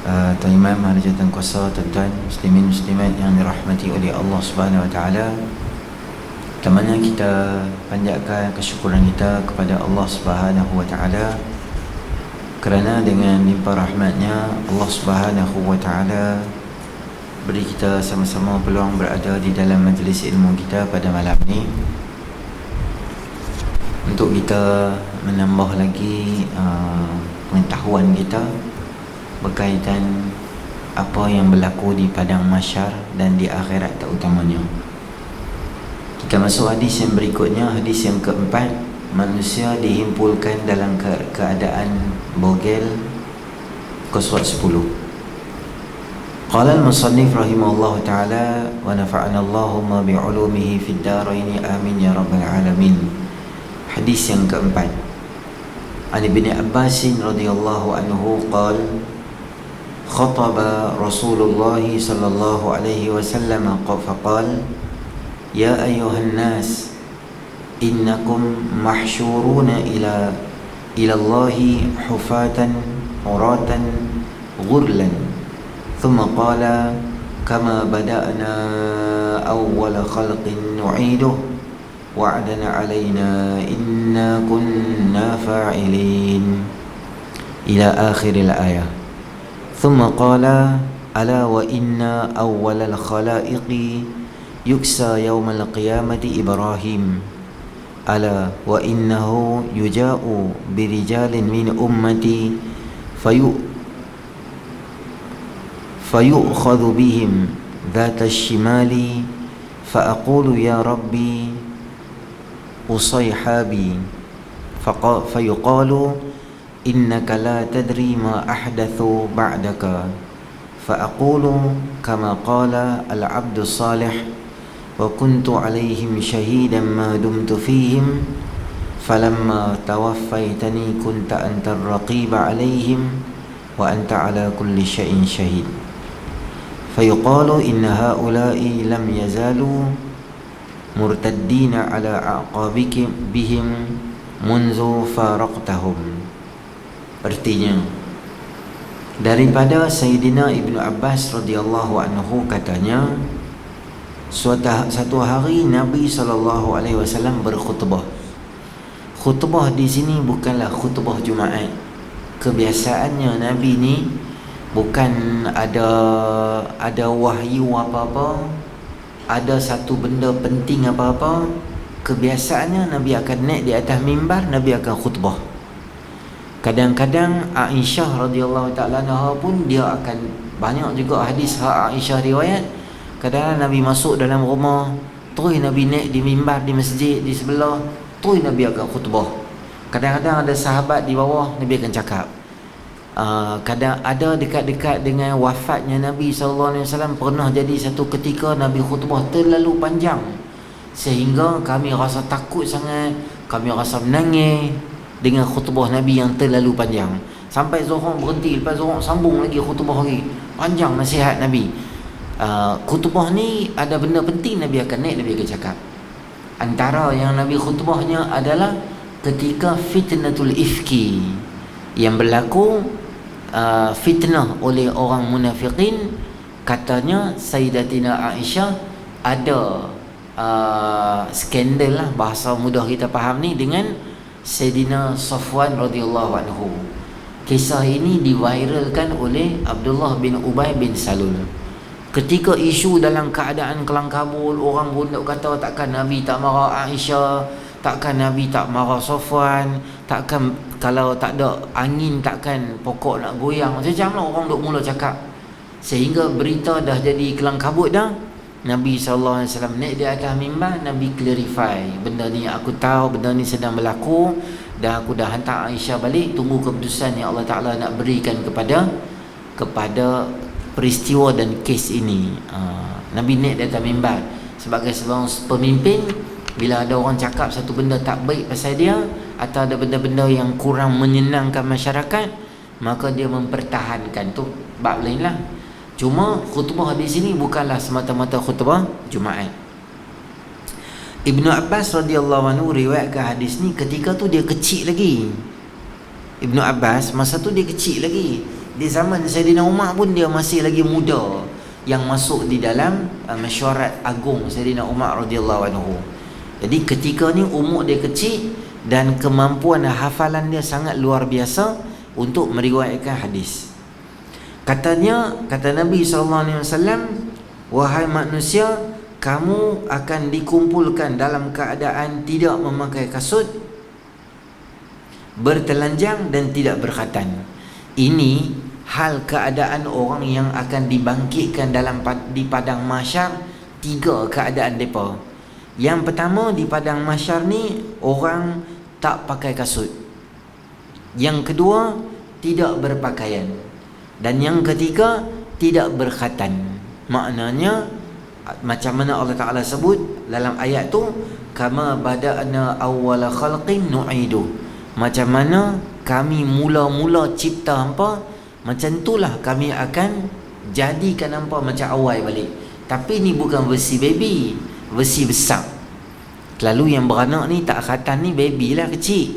Tuan Imam, Ahli Jawatan Kuasa, tuan-tuan muslimin muslimat yang dirahmati oleh Allah Subhanahu Wa Taala. Pertamanya kita panjatkan kesyukuran kita kepada Allah Subhanahu Wa Taala kerana dengan limpah rahmatnya Allah Subhanahu Wa Taala beri kita sama-sama peluang berada di dalam majlis ilmu kita pada malam ni untuk kita menambah lagi pengetahuan kita berkaitan apa yang berlaku di padang mahsyar dan di akhirat terutamanya. Kita masuk hadis yang berikutnya, hadis yang keempat. Manusia dihimpulkan dalam keadaan bogel. Qaswat 10. Qala al-musannif rahimahullah ta'ala wa nafa'ana Allahumma bi'ulumihi fid darain amin ya rabbal alamin. Hadis yang keempat. An Ibn Abbas radhiyallahu anhu qala خطب رسول الله صلى الله عليه وسلم فقال يا أيها الناس إنكم محشورون إلى الله حفاة عراة غرلا ثم قال كما بدأنا أول خلق نعيده وعدا علينا إنا كنا فاعلين إلى آخر الآية. ثم قال ألا وإن أول الخلائق يكسى يوم القيامة إبراهيم ألا وإنه يجاء برجال من أمتي فيؤخذ بهم ذات الشمال فأقول يا ربي أصيحابي فيقال إنك لا تدري ما أحدثوا بعدك فأقول كما قال العبد الصالح وكنت عليهم شهيدا ما دمت فيهم فلما توفيتني كنت أنت الرقيب عليهم وأنت على كل شيء شهيد فيقال إن هؤلاء لم يزالوا مرتدين على أعقابك بهم منذ فارقتهم. Artinya, daripada Sayyidina Ibnu Abbas radhiyallahu anhu katanya, satu hari Nabi SAW berkhutbah. Khutbah di sini bukanlah khutbah Jumaat. Kebiasaannya Nabi ni bukan ada wahyu apa-apa, ada satu benda penting apa-apa. Kebiasaannya Nabi akan naik di atas mimbar, Nabi akan khutbah. Kadang-kadang Aisyah radhiyallahu ta'ala anha pun dia akan, banyak juga hadis Aisyah riwayat, kadang-kadang Nabi masuk dalam rumah, terus Nabi naik di mimbar di masjid di sebelah, terus Nabi akan khutbah. Kadang-kadang ada sahabat di bawah, Nabi akan cakap. Kadang ada dekat-dekat dengan wafatnya Nabi SAW, pernah jadi satu ketika Nabi khutbah terlalu panjang sehingga kami rasa takut sangat, kami rasa menangis dengan khutbah Nabi yang terlalu panjang. Sampai Zuhur berhenti, lepas Zuhur sambung lagi khutbah lagi. Panjang nasihat Nabi. Khutbah ni ada benda penting, Nabi akan naik, Nabi akan cakap. Antara yang Nabi khutbahnya adalah ketika fitnatul ifki yang berlaku, fitnah oleh orang munafiqin. Katanya Sayyidatina Aisyah ada skandal lah, bahasa mudah kita faham ni, dengan Sayyidina Safwan radhiyallahu anhu. Kisah ini diviralkan oleh Abdullah bin Ubay bin Salul. Ketika isu dalam keadaan kelang kabut, orang pun kata takkan Nabi tak marah Aisyah, takkan Nabi tak marah Safwan, takkan kalau tak ada angin takkan pokok nak goyang. Macam-macam lah orang duk mula cakap. Sehingga berita dah jadi kelang kabut dah, Nabi SAW naik di atas mimbar, Nabi clarify, benda ni aku tahu, benda ni sedang berlaku, dan aku dah hantar Aisyah balik, tunggu keputusan yang Allah Ta'ala nak berikan kepada peristiwa dan kes ini. Nabi naik di atas mimbar sebagai seorang pemimpin. Bila ada orang cakap satu benda tak baik pasal dia, atau ada benda-benda yang kurang menyenangkan masyarakat, maka dia mempertahankan. Tu bab lain lah. Cuma khutbah di sini bukanlah semata-mata khutbah Jumaat. Ibnu Abbas radhiyallahu anhu riwayatkan hadis ni ketika tu dia kecil lagi. Ibnu Abbas masa tu dia kecil lagi. Di zaman Saidina Umar pun dia masih lagi muda yang masuk di dalam mesyuarat agung Saidina Umar radhiyallahu anhu. Jadi ketika ni umur dia kecil dan kemampuan hafalan dia sangat luar biasa untuk meriwayatkan hadis. Kata Nabi SAW, wahai manusia, kamu akan dikumpulkan dalam keadaan tidak memakai kasut, bertelanjang dan tidak berkhatan. Ini hal keadaan orang yang akan dibangkitkan di padang mahsyar. Tiga keadaan mereka. Yang pertama, di padang mahsyar ni orang tak pakai kasut. Yang kedua, tidak berpakaian. Dan yang ketiga, tidak berkhatan. Maknanya macam mana Allah Ta'ala sebut dalam ayat tu, kama bada'na awwala khalqin nu'idu, macam mana kami mula-mula cipta hampa, macam itulah kami akan jadikan hampa macam awal balik. Tapi ni bukan versi baby, versi besar. Lalu yang beranak ni tak khatan ni baby lah, kecil.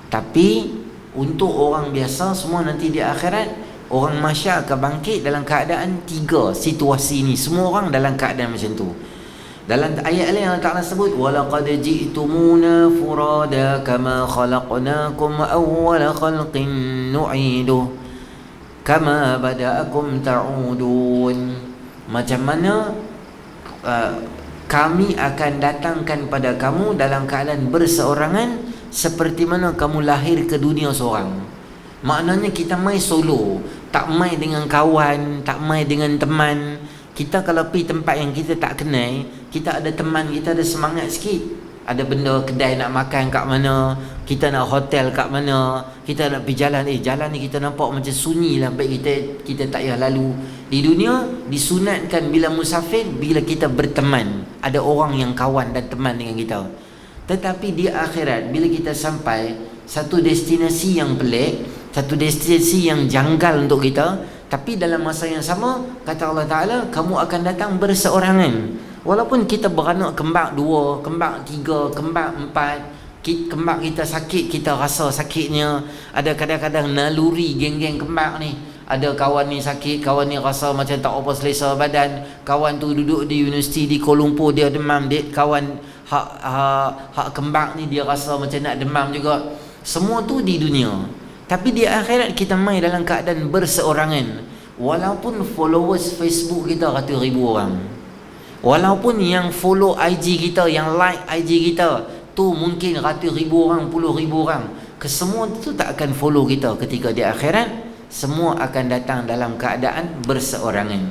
Tapi untuk orang biasa semua nanti di akhirat, orang mahsyar akan bangkit dalam keadaan tiga situasi ni. Semua orang dalam keadaan macam tu. Dalam ayat lain Allah Ta'ala sebut, walaqad ji'tumuna furada kama khalaqnakum awwala khalqin nu'iduh kama bada'akum ta'udun. Macam mana kami akan datangkan pada kamu dalam keadaan berseorangan seperti mana kamu lahir ke dunia seorang. Maknanya kita main solo, tak main dengan kawan, tak main dengan teman. Kita kalau pergi tempat yang kita tak kenal, kita ada teman, kita ada semangat sikit. Ada benda kedai nak makan kat mana, kita nak hotel kat mana, kita nak pergi jalan, jalan ni kita nampak macam sunyi lah, baik kita tak payah lalu. Di dunia disunatkan bila musafir, bila kita berteman, ada orang yang kawan dan teman dengan kita. Tetapi di akhirat, bila kita sampai satu destinasi yang pelik, satu destinasi yang janggal untuk kita, tapi dalam masa yang sama, kata Allah Ta'ala, kamu akan datang berseorangan. Walaupun kita beranak kembar 2, kembar 3, kembar 4, kembar kita sakit, kita rasa sakitnya. Ada kadang-kadang naluri geng-geng kembar ni. Ada kawan ni sakit, kawan ni rasa macam tak apa selesa badan. Kawan tu duduk di universiti di Kuala Lumpur, dia demam. Kawan hak kembar ni dia rasa macam nak demam juga. Semua tu di dunia. Tapi di akhirat kita main dalam keadaan berseorangan. Walaupun followers Facebook kita ratus ribu orang, walaupun yang follow IG kita, yang like IG kita tu mungkin ratus ribu orang, puluh ribu orang, kesemua tu tak akan follow kita ketika di akhirat. Semua akan datang dalam keadaan berseorangan.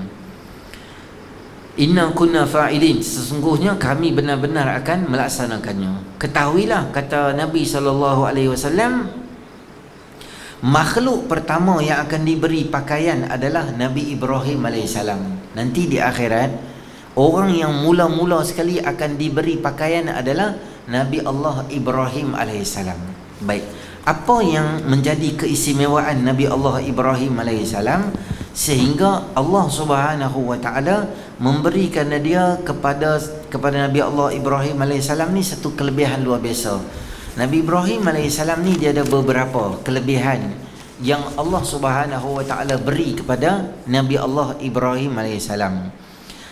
Inna kunna fa'ilin, sesungguhnya kami benar-benar akan melaksanakannya. Ketahuilah, kata Nabi SAW, makhluk pertama yang akan diberi pakaian adalah Nabi Ibrahim AS. Nanti di akhirat, orang yang mula-mula sekali akan diberi pakaian adalah Nabi Allah Ibrahim AS. Baik, apa yang menjadi keistimewaan Nabi Allah Ibrahim AS sehingga Allah Subhanahu wa taala memberikan dia kepada Nabi Allah Ibrahim AS ni satu kelebihan luar biasa. Nabi Ibrahim AS ni dia ada beberapa kelebihan yang Allah Subhanahu wa taala beri kepada Nabi Allah Ibrahim AS.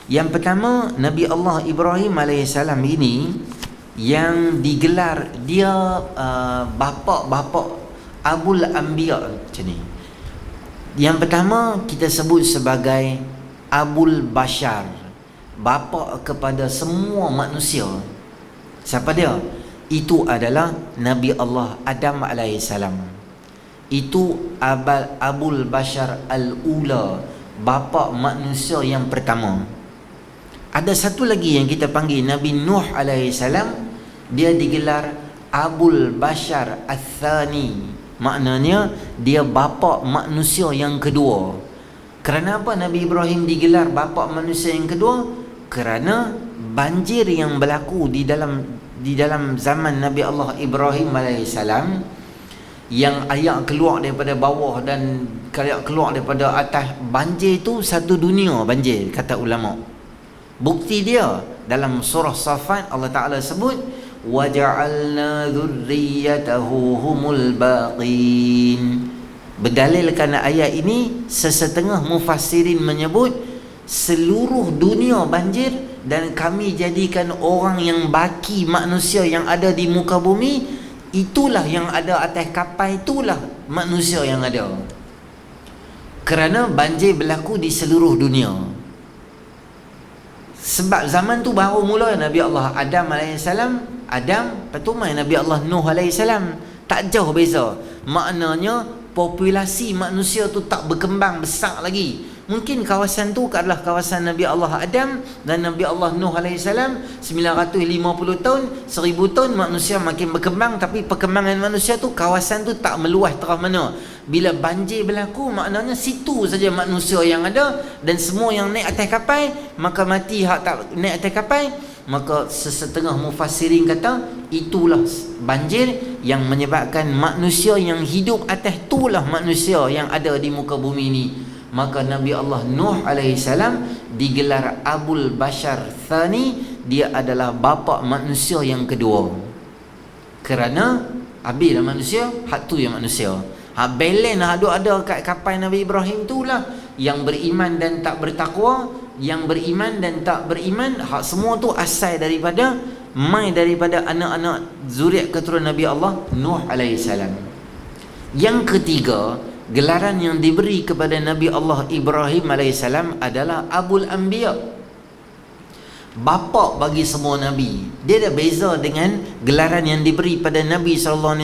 Yang pertama, Nabi Allah Ibrahim AS ini yang digelar dia bapa Abul Anbiya macam ni. Yang pertama kita sebut sebagai Abul Bashar, bapa kepada semua manusia. Siapa dia? Itu adalah Nabi Allah Adam alaihissalam. Itu Abul Bashar al-Ula, bapa manusia yang pertama. Ada satu lagi yang kita panggil Nabi Nuh alaihissalam, dia digelar Abul Bashar al-Thani. Maknanya dia bapa manusia yang kedua. Kerana apa Nabi Ibrahim digelar bapa manusia yang kedua? Kerana banjir yang berlaku di dalam zaman Nabi Allah Ibrahim alaihissalam, yang air keluar daripada bawah dan keluar daripada atas, banjir itu satu dunia banjir, kata ulama. Bukti dia dalam surah Safat Allah Ta'ala sebut, وَجَعَلْنَا ذُرِّيَّتَهُ هُمُ الْبَاقِينَ. Berdalilkan ayat ini, sesetengah mufassirin menyebut seluruh dunia banjir dan kami jadikan orang yang baki manusia yang ada di muka bumi, itulah yang ada atas kapal, itulah manusia yang ada. Kerana banjir berlaku di seluruh dunia. Sebab zaman tu baru mula Nabi Allah Adam AS, lepas tu mai Nabi Allah Nuh AS. Tak jauh beza. Maknanya populasi manusia tu tak berkembang besar lagi. Mungkin kawasan tu adalah kawasan Nabi Allah Adam dan Nabi Allah Nuh AS. 950 tahun, 1000 tahun manusia makin berkembang, tapi perkembangan manusia tu, kawasan tu tak meluas terah mana. Bila banjir berlaku, maknanya situ saja manusia yang ada, dan semua yang naik atas kapal maka mati, hak tak naik atas kapal. Maka sesetengah mufassirin kata itulah banjir yang menyebabkan manusia yang hidup atas itulah manusia yang ada di muka bumi ini. Maka Nabi Allah Nuh AS digelar Abul Bashar Thani, dia adalah bapa manusia yang kedua. Kerana habislah manusia, hak tu yang manusia. Hak belen ada kat kapal Nabi Ibrahim tu lah, yang beriman dan tak bertakwa, yang beriman dan tak beriman, hak semua tu asal daripada anak-anak zuriat keturunan Nabi Allah Nuh AS. Yang ketiga, gelaran yang diberi kepada Nabi Allah Ibrahim AS adalah Abul Anbiya, bapa bagi semua Nabi. Dia ada beza dengan gelaran yang diberi pada Nabi SAW,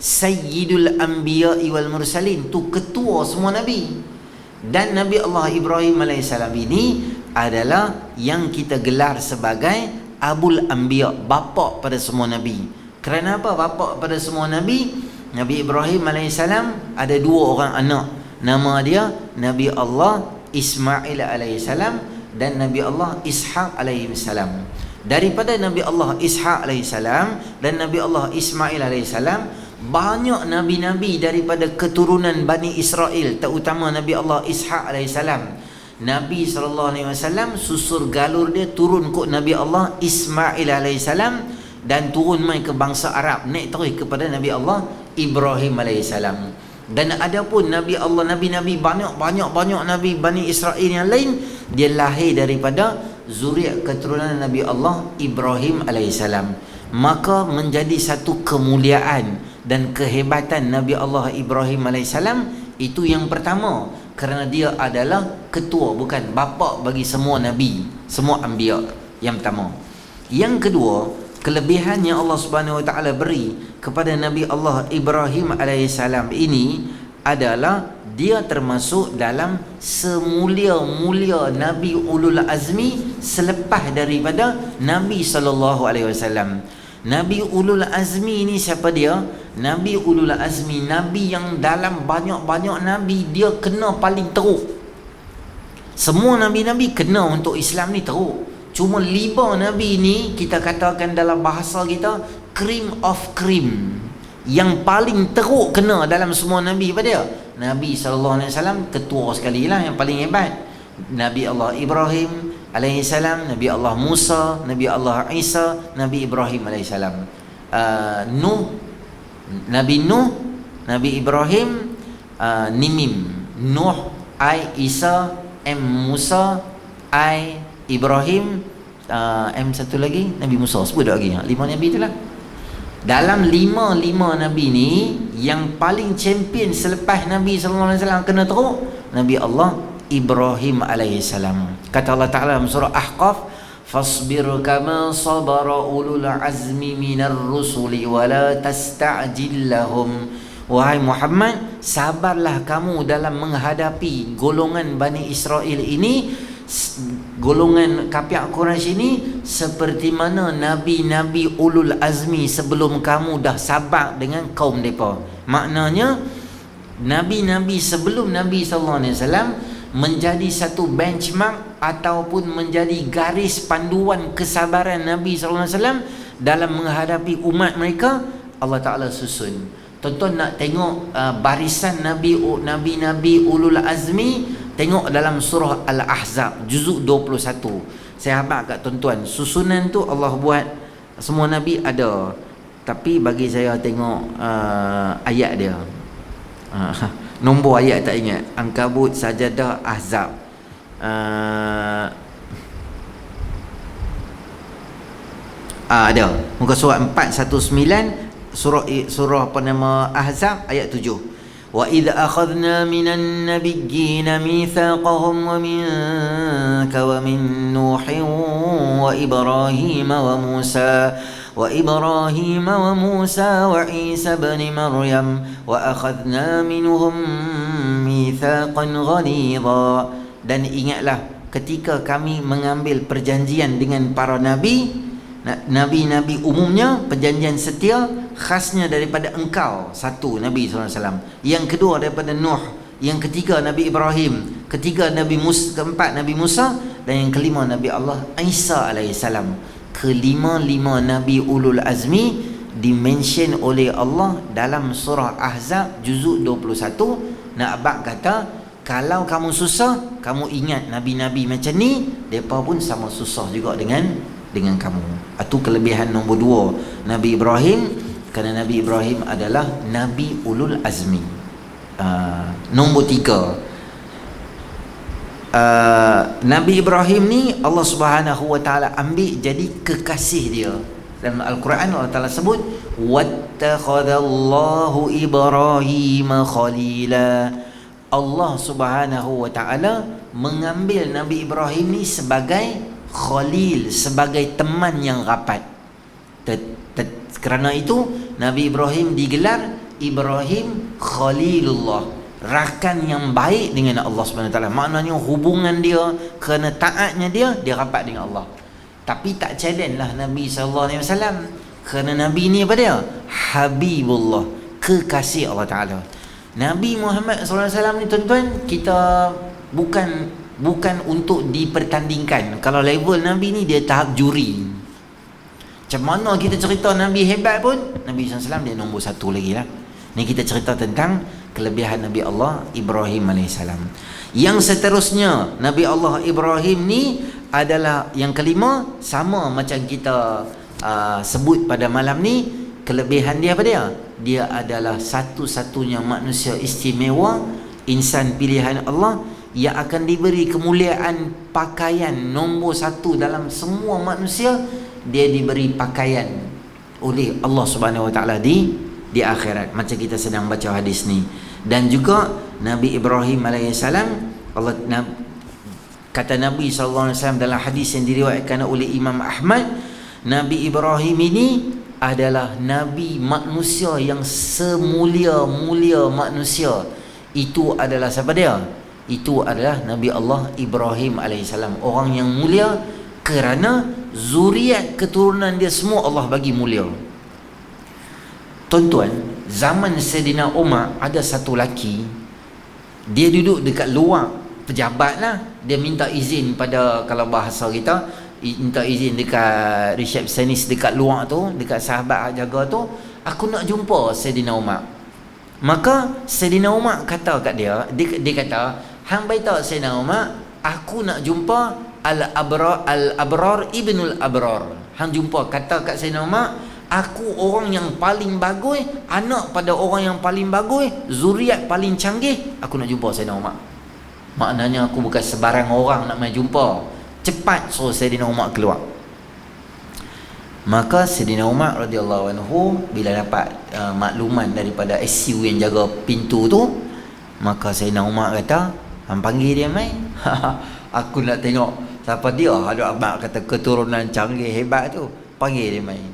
Sayyidul Anbiya wal Mursalin, tu ketua semua Nabi. Dan Nabi Allah Ibrahim AS ini adalah yang kita gelar sebagai Abul Anbiya, bapa pada semua Nabi. Kerana apa bapa pada semua Nabi? Nabi Ibrahim AS ada dua orang anak. Nama dia Nabi Allah Ismail AS dan Nabi Allah Ishaq AS. Daripada Nabi Allah Ishaq AS dan Nabi Allah Ismail AS, banyak Nabi-Nabi daripada keturunan Bani Israel, terutama Nabi Allah Ishaq AS. Nabi SAW susur galur dia turun kot Nabi Allah Ismail AS dan turun mai ke bangsa Arab, naik terus kepada Nabi Allah Ibrahim AS. Dan ada pun Nabi Allah, Nabi-Nabi, banyak Nabi Bani Israel yang lain, dia lahir daripada zuriat keturunan Nabi Allah Ibrahim AS. Maka menjadi satu kemuliaan dan kehebatan Nabi Allah Ibrahim AS. Itu yang pertama, kerana dia adalah ketua, bukan bapa bagi semua Nabi, semua Anbiya. Yang pertama. Yang kedua, kelebihan yang Allah Subhanahu Wa Taala beri kepada Nabi Allah Ibrahim AS ini adalah dia termasuk dalam semulia-mulia Nabi Ulul Azmi selepas daripada Nabi SAW. Nabi Ulul Azmi ni siapa dia? Nabi Ulul Azmi, Nabi yang dalam banyak-banyak Nabi dia kena paling teruk. Semua Nabi-Nabi kena untuk Islam ni teruk. Cuma 5 Nabi ni kita katakan dalam bahasa kita cream of cream, yang paling teruk kena dalam semua Nabi pada dia. Nabi SAW ketua sekali lah, yang paling hebat. Nabi Allah Ibrahim alaihissalam, Nabi Allah Musa, Nabi Allah Isa, Nabi Ibrahim alaihissalam. Nabi Nuh, Nabi Ibrahim, Nimim, Nuh, Isa, Musa, Ibrahim, satu lagi Nabi Musa. Sebut lagi 5 Nabi itulah. Dalam 5 Nabi ni, yang paling champion selepas Nabi SAW kena teruk, Nabi Allah Ibrahim alaihissalam. Kata Allah Ta'ala dalam surah Ahqaf, fasbir kama sabara ulul azmi minar rusuli wa la tasta'jil lahum. Wahai Muhammad, sabarlah kamu dalam menghadapi golongan Bani Israel ini, golongan kafir Quraisy ini, seperti mana Nabi-Nabi Ulul Azmi sebelum kamu dah sabar dengan kaum mereka. Maknanya Nabi-Nabi sebelum Nabi SAW menjadi satu benchmark ataupun menjadi garis panduan kesabaran Nabi SAW dalam menghadapi umat mereka. Allah Ta'ala susun. Tuan-tuan nak tengok barisan Nabi-Nabi Ulul Azmi, tengok dalam surah Al-Ahzab juzuk 21. Saya harap kat tuan-tuan, susunan tu Allah buat semua Nabi ada, tapi bagi saya tengok ayat dia. Nombor ayat tak ingat. Ankabut, Sajadah, Ahzab. Ada. Muka surat 419, surah apa nama, Ahzab ayat 7. Wa idh akhadna minan nabiyyin mitsaqahum wa minka wa min Nuhin wa Ibrahim wa Musa wa Isa ibn Maryam wa akhadna minhum mitsaqan ghalidha. Dan ingatlah ketika kami mengambil perjanjian dengan para nabi. Nabi-nabi umumnya perjanjian setia khasnya daripada engkau, satu Nabi SAW, yang kedua daripada Nuh, yang ketiga Nabi Ibrahim, keempat Nabi Musa, dan yang kelima Nabi Allah Isa alaihissalam. Kelima-lima Nabi Ulul Azmi dimention oleh Allah dalam surah Ahzab juzuk 21. Nak abang kata, kalau kamu susah, kamu ingat Nabi-Nabi macam ni, mereka pun sama susah juga dengan kamu. Itu kelebihan nombor 2 Nabi Ibrahim, kerana Nabi Ibrahim adalah Nabi Ulul Azmi. Nombor 3, Nabi Ibrahim ni Allah Subhanahu wa taala ambil jadi kekasih dia. Dalam Al-Quran Allah Taala sebut wattakhadallahu Ibrahim khalila. Allah Subhanahu wa taala mengambil Nabi Ibrahim ni sebagai Khalil, sebagai teman yang rapat. Kerana itu Nabi Ibrahim digelar Ibrahim Khalilullah, rakan yang baik dengan Allah SWT. Maknanya hubungan dia, kerana taatnya dia rapat dengan Allah. Tapi tak challenge lah Nabi SAW, kerana Nabi ni apa dia? Habibullah, kekasih Allah Ta'ala. Nabi Muhammad SAW ni tuan-tuan, kita bukan untuk dipertandingkan. Kalau level Nabi ni dia tahap juri. Macam mana kita cerita Nabi hebat pun, Nabi SAW dia nombor 1 lagi lah. Ni kita cerita tentang kelebihan Nabi Allah Ibrahim AS. Yang seterusnya Nabi Allah Ibrahim ni adalah yang kelima, sama macam kita sebut pada malam ni. Kelebihan dia apa dia? Dia adalah satu-satunya manusia istimewa, insan pilihan Allah, yang akan diberi kemuliaan pakaian nombor 1 dalam semua manusia. Dia diberi pakaian oleh Allah Subhanahu wa taala di akhirat, macam kita sedang baca hadis ni. Dan juga Nabi Ibrahim alaihissalam, kata Nabi SAW dalam hadis yang diriwayatkan oleh Imam Ahmad, Nabi Ibrahim ini adalah Nabi manusia yang semulia-mulia manusia. Itu adalah siapa dia? Itu adalah Nabi Allah Ibrahim alaihissalam, orang yang mulia kerana zuriat keturunan dia semua Allah bagi mulia. Tuan-tuan, zaman Sayyidina Umar ada satu lelaki, dia duduk dekat luar, pejabat lah. Dia minta izin pada, kalau bahasa kita, minta izin dekat resepsionis dekat luar tu, dekat sahabat jaga tu, aku nak jumpa Sayyidina Umar. Maka Sayyidina Umar kata kat dia kata, hang baita Sayyidina Umar, aku nak jumpa Al-Abrar Ibnul Abrar. Hang jumpa, kata kat Sayyidina Umar, aku orang yang paling bagus, anak pada orang yang paling bagus, zuriat paling canggih, aku nak jumpa Sayyidina Umar. Maknanya aku bukan sebarang orang nak main jumpa. Cepat suruh Sayyidina Umar keluar. Maka Sayyidina Umar radhiyallahu anhu bila dapat makluman daripada SU yang jaga pintu tu, maka Sayyidina Umar kata, hang panggil dia mai. Aku nak tengok siapa dia. Ada abang kata keturunan canggih hebat tu, panggil dia mai.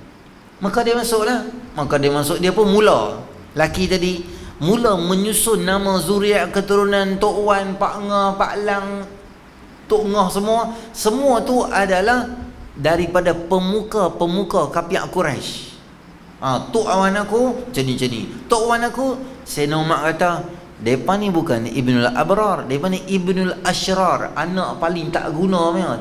Maka dia masuklah. Maka dia masuk, dia pun mula, laki tadi mula menyusun nama zuriat keturunan Tok Wan, Pak Ngah, Pak Lang, Tok Ngah, semua tu adalah daripada pemuka kapiak Quraisy. Tok Wan aku macam ni. Tok Wan aku, Sayyidina Umar kata, depa ni bukan Ibnul Abrar, depa ni Ibnul Ashrar, anak paling tak guna punya.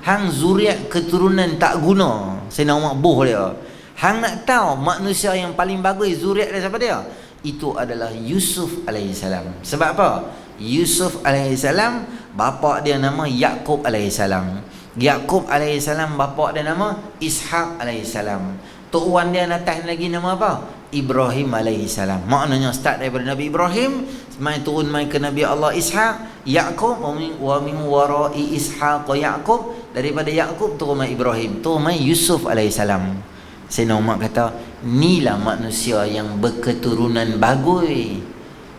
Hang zuriat keturunan tak guna. Sayyidina Umar boh dia. Hang nak tahu manusia yang paling bagus zuriat dia siapa dia? Itu adalah Yusuf alaihissalam. Sebab apa? Yusuf alaihissalam bapa dia nama Yaqub alaihissalam. Yaqub alaihissalam bapa dia nama Ishaq alaihissalam. Tok Wan dia atas lagi nama apa? Ibrahim alaihissalam. Maknanya start daripada Nabi Ibrahim, mai turun mai ke Nabi Allah Ishaq, Yaqub, wa min warai Ishaq wa Yaqub, daripada Yaqub turun mai Ibrahim, turun mai Yusuf alaihissalam. Sayyidina Umar kata, inilah manusia yang berketurunan bagus.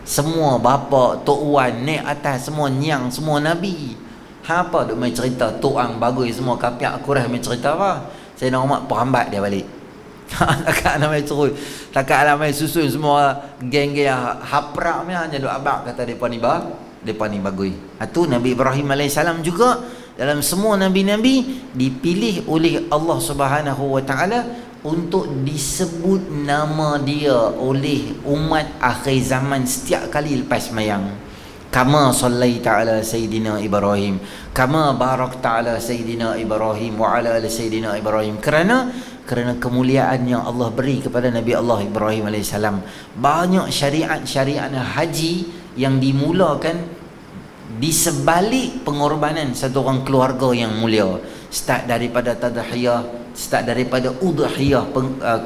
Semua bapa, Tok Wan, naik atas, semua nyang, semua Nabi. Apa duk main cerita Tok Ang bagus semua, kapiak kurang main cerita apa? Sayyidina Umar perambat dia balik. Takkan namai terus, takkan namai susun semua geng-geng haprak ni hanya duk abak kata depa ni bagus. Itu Nabi Ibrahim alaihissalam juga dalam semua nabi-nabi dipilih oleh Allah Subhanahu wa taala untuk disebut nama dia oleh umat akhir zaman setiap kali lepas sembahyang. Kama sallaita ala Sayyidina Ibrahim, kama barakta ala Sayyidina Ibrahim wa ala ali Sayyidina Ibrahim. Kerana kemuliaan yang Allah beri kepada Nabi Allah Ibrahim alaihissalam. Banyak syariat-syariat haji yang dimulakan di sebalik pengorbanan satu orang keluarga yang mulia. Start daripada tadhiyah, start daripada udhiyah,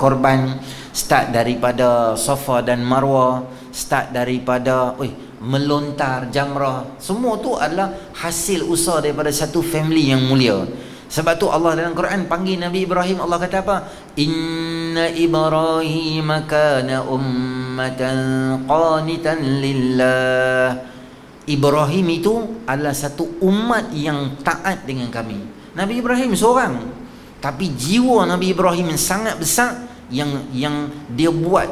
korban, start daripada Safa dan Marwah, start daripada melontar jamrah. Semua tu adalah hasil usaha daripada satu family yang mulia. Sebab tu Allah dalam Quran panggil Nabi Ibrahim, Allah kata apa? Inna Ibrahim kana ummatan qanitan lillah. Ibrahim itu adalah satu umat yang taat dengan kami. Nabi Ibrahim seorang, tapi jiwa Nabi Ibrahim yang sangat besar, yang dia buat,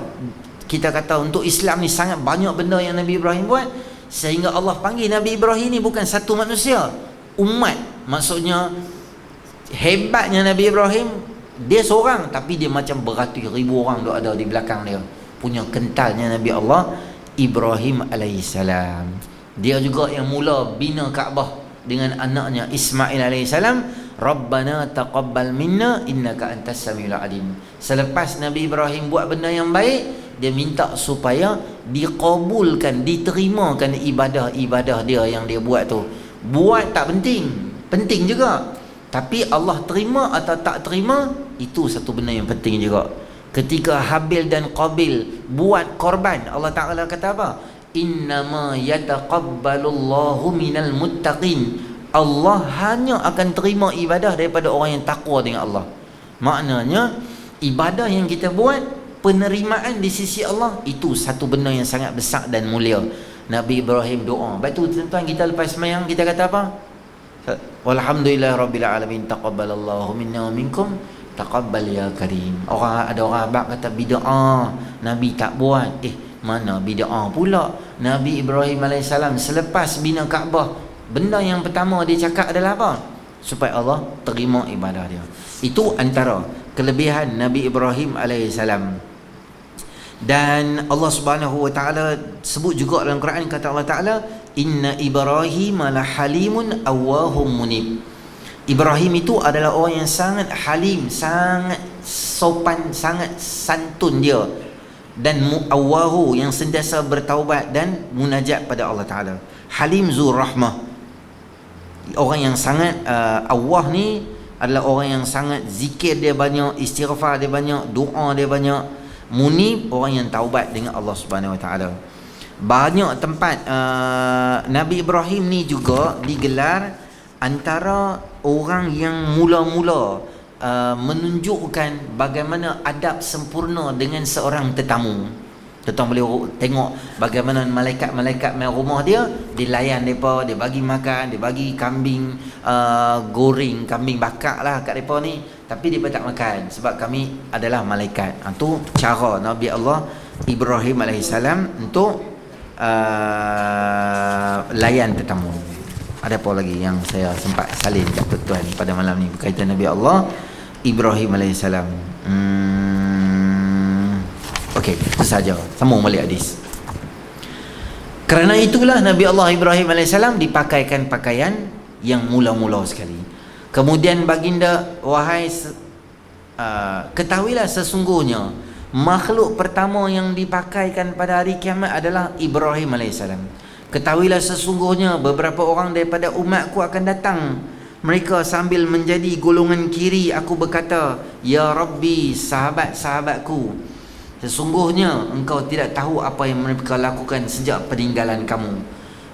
kita kata untuk Islam ni sangat banyak benda yang Nabi Ibrahim buat, sehingga Allah panggil Nabi Ibrahim ni bukan satu manusia, umat. Maksudnya hebatnya Nabi Ibrahim, dia seorang tapi dia macam beratus ribu orang duk ada di belakang dia. Punya kentalnya Nabi Allah Ibrahim alaihissalam. Dia juga yang mula bina Kaabah dengan anaknya Ismail alaihissalam. Rabbana taqabbal minna innaka antas samiul alim. Selepas Nabi Ibrahim buat benda yang baik, dia minta supaya dikabulkan, diterimakan ibadah-ibadah dia yang dia buat tu. Buat tak penting, penting juga. Tapi Allah terima atau tak terima, itu satu benda yang penting juga. Ketika Habil dan Qabil buat korban, Allah Ta'ala kata apa? Innama yataqabbalullahu minal muttaqin. Allah hanya akan terima ibadah daripada orang yang takwa dengan Allah. Maknanya ibadah yang kita buat, penerimaan di sisi Allah, itu satu benda yang sangat besar dan mulia. Nabi Ibrahim doa. Lepas tu tuan-tuan, kita lepas sembahyang kita kata apa? Walhamdulillah rabbil alamin, taqabbalallahu minna wa minkum, taqabbal ya karim. Ada orang abang kata bid'ah, Nabi tak buat. Mana bid'ah pula? Nabi Ibrahim alaihissalam selepas bina Kaabah, benda yang pertama dia cakap adalah apa? Supaya Allah terima ibadah dia. Itu antara kelebihan Nabi Ibrahim alaihissalam. Dan Allah Subhanahu wa taala sebut juga dalam Quran, kata Allah Taala, inna Ibrahim la halimun awwahum munib. Ibrahim itu adalah orang yang sangat halim, sangat sopan, sangat santun dia, dan muawwahu, yang sentiasa bertaubat dan munajat pada Allah Taala. Halim zur rahmah, orang yang sangat awwah ni adalah orang yang sangat zikir dia banyak, istighfar dia banyak, doa dia banyak. Munib, orang yang taubat dengan Allah Subhanahu wa taala. Banyak tempat Nabi Ibrahim ni juga digelar antara orang yang mula-mula menunjukkan bagaimana adab sempurna dengan seorang tetamu. Tuan boleh tengok bagaimana malaikat-malaikat main rumah dia, dilayan mereka, dia bagi makan, dia bagi kambing goreng, kambing bakar lah kat mereka ni. Tapi mereka tak makan sebab kami adalah malaikat. Itu cara Nabi Allah Ibrahim alaihissalam untuk layan tetamu. Ada apa lagi yang saya sempat salin kat tuan pada malam ni berkaitan Nabi Allah Ibrahim alaihissalam? Okey, itu saja. Sambung balik hadis. Kerana itulah Nabi Allah Ibrahim alaihissalam dipakaikan pakaian yang mula-mula sekali. Kemudian baginda, wahai ketahuilah sesungguhnya makhluk pertama yang dipakaikan pada hari kiamat adalah Ibrahim alaihissalam. Ketahuilah sesungguhnya beberapa orang daripada umatku akan datang Mereka sambil menjadi golongan kiri aku berkata, Ya Rabbi, sahabat-sahabatku, sesungguhnya engkau tidak tahu apa yang mereka lakukan sejak peninggalan kamu.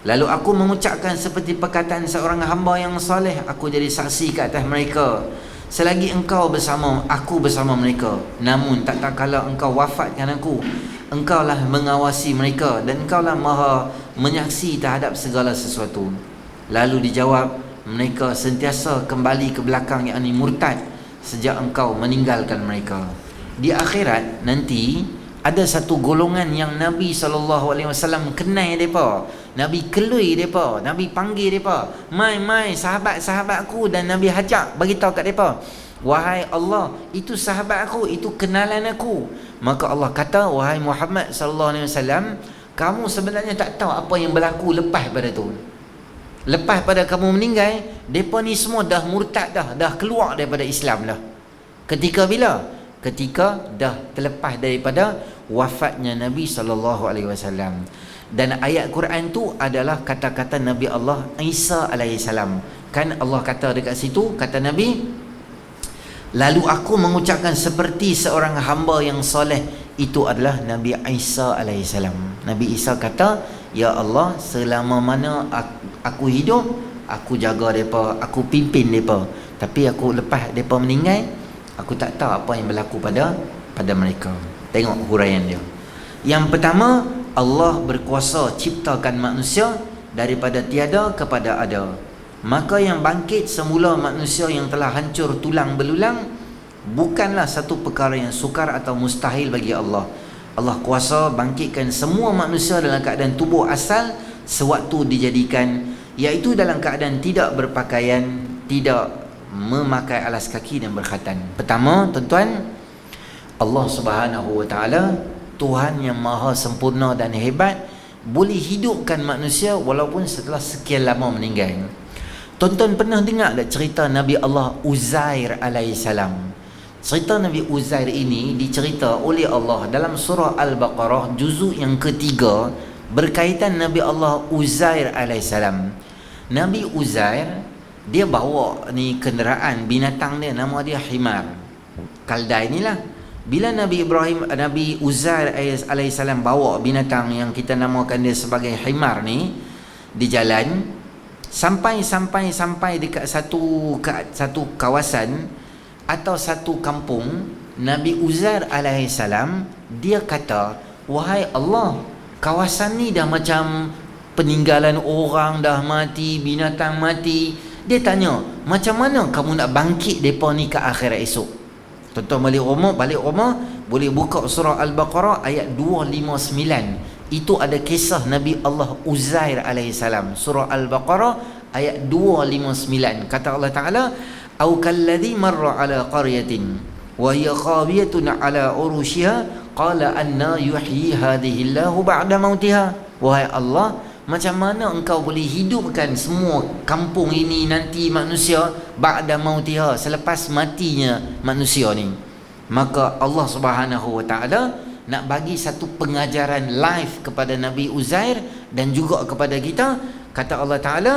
Lalu aku mengucapkan seperti perkataan seorang hamba yang soleh, aku jadi saksi ke atas mereka selagi engkau bersama aku bersama mereka. Namun tak kala engkau wafatkan aku, engkaulah mengawasi mereka dan engkaulah maha menyaksi terhadap segala sesuatu. Lalu dijawab, mereka sentiasa kembali ke belakang, yakni murtad sejak engkau meninggalkan mereka. Di akhirat nanti ada satu golongan yang Nabi SAW kenal mereka, Nabi kelui mereka, Nabi panggil mereka, mai sahabat-sahabatku, dan Nabi hajak beritahu kat mereka, wahai Allah, itu sahabat aku, itu kenalan aku. Maka Allah kata, wahai Muhammad SAW, kamu sebenarnya tak tahu apa yang berlaku lepas pada tu. Lepas pada kamu meninggal, mereka ni semua dah murtad dah keluar daripada Islam dah. Ketika bila? Ketika dah terlepas daripada wafatnya Nabi SAW. Dan ayat Quran tu adalah kata-kata Nabi Allah Isa AS. Kan Allah kata dekat situ, kata Nabi, lalu aku mengucapkan seperti seorang hamba yang soleh, itu adalah Nabi Isa AS. Nabi Isa kata, ya Allah, selama mana aku hidup, aku jaga mereka, aku pimpin mereka. Tapi aku lepas mereka meninggal, aku tak tahu apa yang berlaku pada mereka. Tengok huraian dia. Yang pertama, Allah berkuasa ciptakan manusia daripada tiada kepada ada. Maka yang bangkit semula manusia yang telah hancur tulang belulang bukanlah satu perkara yang sukar atau mustahil bagi Allah. Allah kuasa bangkitkan semua manusia dalam keadaan tubuh asal sewaktu dijadikan, iaitu dalam keadaan tidak berpakaian, tidak memakai alas kaki dan berkhatan. Pertama, tuan-tuan, Allah Subhanahu wa taala, Tuhan yang maha sempurna dan hebat, boleh hidupkan manusia walaupun setelah sekian lama meninggal. Tuan-tuan pernah dengar tak cerita Nabi Allah Uzair alaihissalam? Cerita Nabi Uzair ini dicerita oleh Allah dalam surah Al-Baqarah juzuk yang ketiga, berkaitan Nabi Allah Uzair alaihissalam. Nabi Uzair, dia bawa ni kenderaan binatang dia, nama dia himar. Kaldai inilah. Bila Nabi Uzair alaihissalam bawa binatang yang kita namakan dia sebagai himar ni di jalan, sampai dekat satu kawasan atau satu kampung, Nabi Uzair alaihissalam dia kata, wahai Allah, kawasan ni dah macam peninggalan orang dah mati, binatang mati. Dia tanya, macam mana kamu nak bangkit mereka ni ke akhirat esok? Tuan-tuan balik rumah boleh buka surah Al-Baqarah ayat 259. Itu ada kisah Nabi Allah Uzair alaihissalam. Surah Al-Baqarah ayat 259. Kata Allah Ta'ala, au kalladhi marra ala qaryatin wa hiya khawiyatun ala urushiha qala anna yuhyi hadhihi Allahu ba'da mautiha. Wahai Allah, macam mana engkau boleh hidupkan semua kampung ini nanti manusia ba'da mautiha, selepas matinya manusia ni? Maka Allah Subhanahu wa taala nak bagi satu pengajaran live kepada Nabi Uzair dan juga kepada kita. Kata Allah Ta'ala,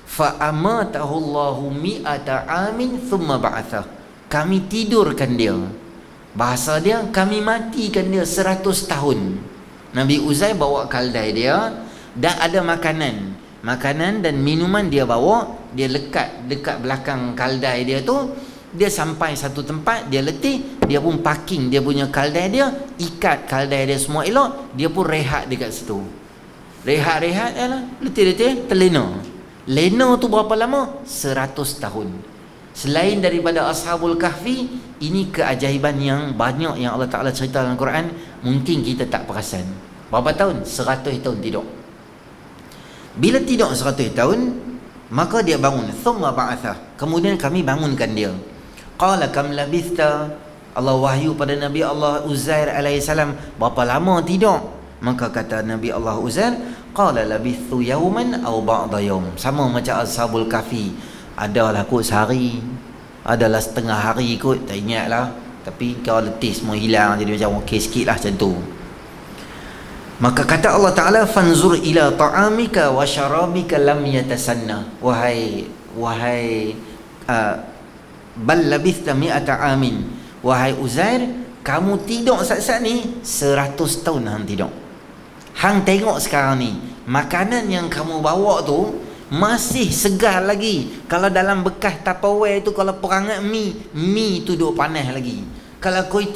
fa amatahu Allahu mi'ata amin thumma ba'athah. Kami tidurkan dia, bahasa dia kami matikan dia 100 tahun. Nabi Uzair bawa kaldai dia dan ada makanan dan minuman dia bawa. Dia lekat dekat belakang kaldai dia tu. Dia sampai satu tempat, dia letih, dia pun parking dia punya kaldai dia, ikat kaldai dia semua elok, dia pun rehat dekat situ. Rehat lah, letih, terlena. Lena tu berapa lama? 100 tahun. Selain daripada Ashabul Kahfi, ini keajaiban yang banyak yang Allah Ta'ala cerita dalam Quran, mungkin kita tak perasan. Berapa tahun? 100 tahun tidur. Bila tidur 100 tahun, maka dia bangun. Thumma ba'athah. Kemudian kami bangunkan dia. Qala kam labithta. Allah wahyu pada Nabi Allah Uzair alaihissalam, berapa lama tidur? Maka kata Nabi Allah Uzair, qala labithu yawman aw ba'da yawm. Sama macam Ashabul Kahfi. Adalah kot sehari, adalah setengah hari kot, tak ingat lah. Tapi kau letih semua hilang, jadi macam okey sikit lah macam tu. Maka kata Allah Ta'ala, fanzur ila ta'amika wa syarabika lam yatasanna. Wahai wahai bal labithta mi'ata amin, wahai Uzair, kamu tidur saat-saat ni 100 tahun hang tidur. Hang tengok sekarang ni, makanan yang kamu bawa tu masih segar lagi. Kalau dalam bekas Tupperware tu, kalau perangat mi tu duk panas lagi. Kalau kuih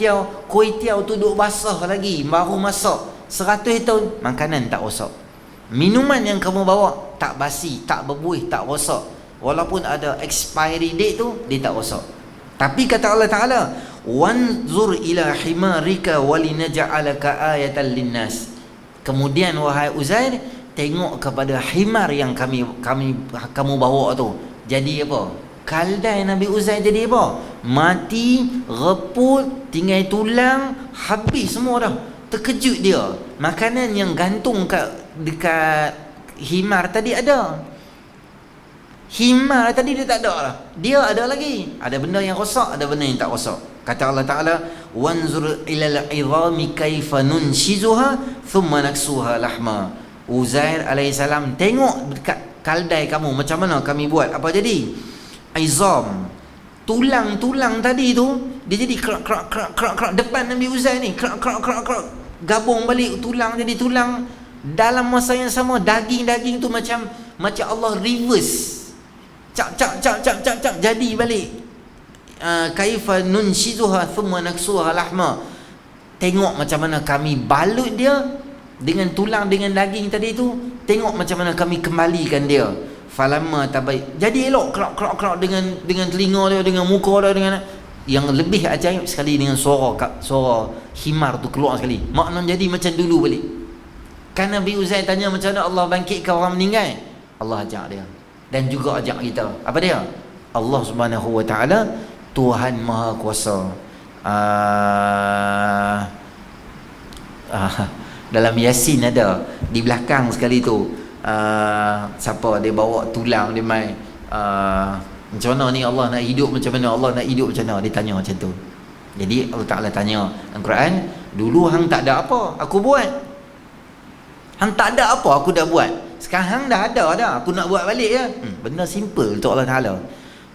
tiaw tu duk basah lagi, baru masak. 100 tahun makanan tak rosak. Minuman yang kamu bawa tak basi, tak berbuih, tak rosak. Walaupun ada expiry date tu, dia tak rosak. Tapi kata Allah Ta'ala, wanzur ila himarika walinaja'alaka ayatan linnas. Kemudian wahai Uzair, tengok kepada himar yang kamu bawa tu. Jadi apa? Kaldai Nabi Uzair jadi apa? Mati, reput, tinggal tulang, habis semua dah. Terkejut dia. Makanan yang gantung dekat himar tadi ada. Himar tadi dia tak ada lah. Dia ada lagi. Ada benda yang rosak, ada benda yang tak rosak. Kata Allah Ta'ala, wanzur ilal idhami kaifa nunshizuha thumma naksuha lahma. Uzair alaihissalam, tengok dekat kaldai kamu, macam mana kami buat. Apa jadi? Izam, tulang-tulang tadi tu, dia jadi krak depan Nabi Uzair ni, krak gabung balik tulang jadi tulang. Dalam masa yang sama, daging tu macam Allah reverse, cap jadi balik. Kaifa nunshizuha thumma naksuha lahma. Tengok macam mana kami balut dia dengan tulang, dengan daging tadi tu. Tengok macam mana kami kembalikan dia. Falamma tabai, jadi elok kerak dengan telinga dia, dengan muka dia, dengan yang lebih ajaib sekali dengan suara himar tu keluar sekali. Makna jadi macam dulu balik. Kan Nabi Uzair tanya macam mana Allah bangkitkan orang meninggal. Allah ajak dia dan juga ajak kita. Apa dia? Allah Subhanahu wa taala Tuhan Maha Kuasa. Dalam Yasin ada di belakang sekali tu, siapa dia bawa tulang dia mai, macam mana ni Allah nak hidup, macam mana Allah nak hidup, macam mana dia tanya macam tu. Jadi Allah Ta'ala tanya dalam Quran, dulu hang tak ada apa, aku buat. Hang tak ada apa, aku dah buat. Sekarang hang dah ada dah, aku nak buat balik ya. Benda simple untuk Allah Ta'ala.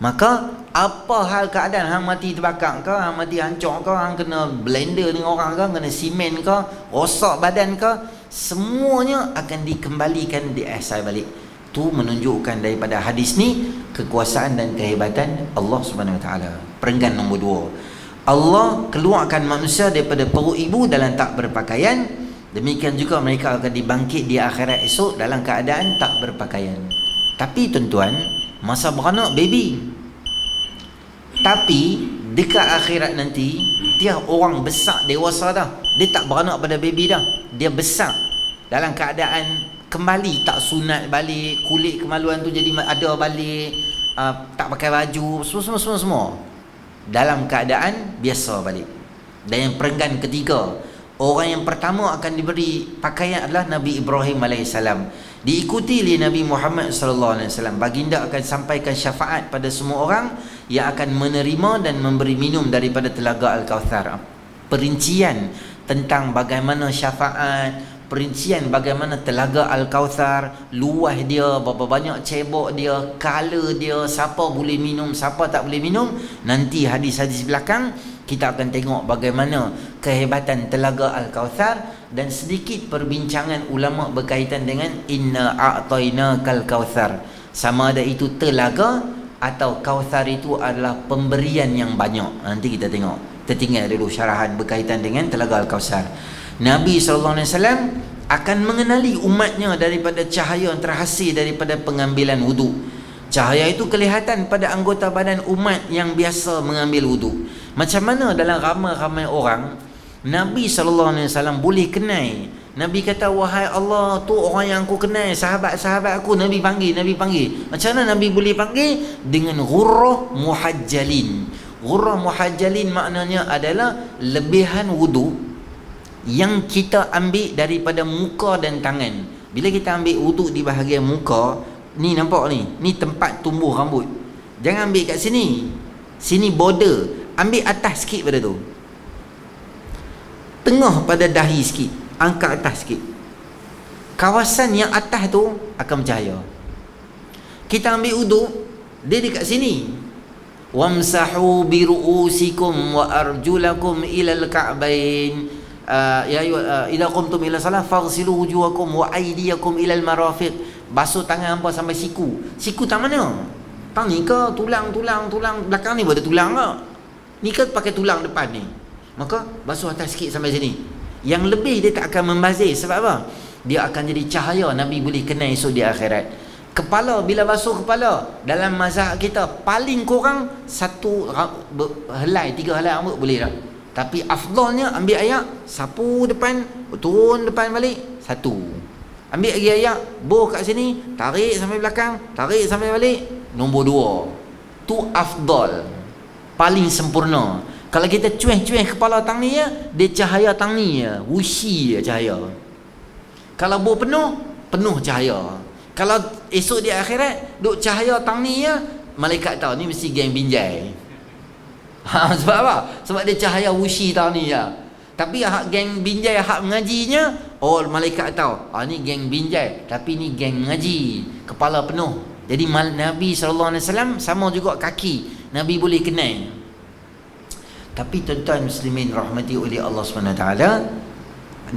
Maka apa hal keadaan, hang mati terbakar ke, hang mati hancur ke, hang kena blender dengan orang ke, kena simen ke, rosak badan ke, semuanya akan dikembalikan, diasai balik. Tu menunjukkan daripada hadis ni kekuasaan dan kehebatan Allah Subhanahu Wa Taala. Perenggan nombor 2, Allah keluarkan manusia daripada perut ibu dalam tak berpakaian. Demikian juga mereka akan dibangkit di akhirat esok dalam keadaan tak berpakaian. Tapi tuan-tuan, masa beranak baby, tapi dekat akhirat nanti dia orang besar, dewasa dah. Dia tak beranak pada baby dah, dia besar dalam keadaan kembali, tak sunat balik, kulit kemaluan tu jadi ada balik, tak pakai baju, semua dalam keadaan biasa balik. Dan yang perenggan ketiga, orang yang pertama akan diberi pakaian adalah Nabi Ibrahim AS, diikuti oleh Nabi Muhammad SAW. Baginda akan sampaikan syafaat pada semua orang yang akan menerima dan memberi minum daripada telaga Al-Kauthar. Perincian tentang bagaimana syafaat, perincian bagaimana telaga Al-Kauthar, luas dia, berapa banyak cebok dia, color dia, siapa boleh minum, siapa tak boleh minum, nanti hadis-hadis belakang kita akan tengok bagaimana kehebatan telaga Al-Kauthar. Dan sedikit perbincangan ulama berkaitan dengan inna a'tainakal kautsar, sama ada itu telaga atau kautsar itu adalah pemberian yang banyak. Nanti kita tengok. Kita tinggal dulu syarahan berkaitan dengan telaga Al-Kautsar. Nabi SAW akan mengenali umatnya daripada cahaya yang terhasil daripada pengambilan wudu. Cahaya itu kelihatan pada anggota badan umat yang biasa mengambil wudu. Macam mana dalam ramai-ramai orang Nabi SAW boleh kenal. Nabi kata, wahai Allah, tu orang yang aku kenal, sahabat-sahabat aku. Nabi panggil. Macam mana Nabi boleh panggil? Dengan ghurrah muhajjalin. Ghurrah muhajjalin maknanya adalah lebihan wudu yang kita ambil daripada muka dan tangan. Bila kita ambil wudu di bahagian muka, ni nampak ni, ni tempat tumbuh rambut. Jangan ambil kat sini. Sini border. Ambil atas sikit pada tu. Tengah pada dahi sikit, angkat atas sikit. Kawasan yang atas tu akan bercahaya. Kita ambil wudu, Dia dekat sini. Wamsahu bi ru'usikum wa arjulakum ila al-ka'bain. Ya idza qumtum ila salah faghsilu wujuhakum wa aydiyakum ila al-marafiq. Basuh tangan hangpa sampai siku. Siku tak mana? Tang ni ke tulang belakang ni ada tulang ke? Ni ke pakai tulang depan ni. Maka basuh atas sikit sampai sini. Yang lebih dia tak akan membazir. Sebab apa? Dia akan jadi cahaya Nabi boleh kenal esok di akhirat. Kepala, bila basuh kepala, dalam mazhab kita paling kurang satu helai, 3 helai rambut boleh tak? Tapi afdalnya ambil ayak, sapu depan, turun depan balik, satu. Ambil lagi ayak, boh kat sini, tarik sampai belakang, tarik sampai balik, nombor 2. Tu afdal, paling sempurna. Kalau kita cueh-cueh kepala tang ni ya, dia cahaya tang ni ya, wushi ya cahaya. Kalau boh penuh, penuh cahaya. Kalau esok di akhirat duk cahaya tang ni ya, malaikat tahu ni mesti geng binjai. Sebab apa? Sebab dia cahaya wushi tang ni ya. Tapi hak geng binjai hak mengajinya, oh malaikat tahu, ni geng binjai, tapi ni geng mengaji. Kepala penuh. Jadi Nabi SAW sama juga kaki. Nabi boleh kenal. Tapi tuan-tuan muslimin rahmati oleh Allah SWT,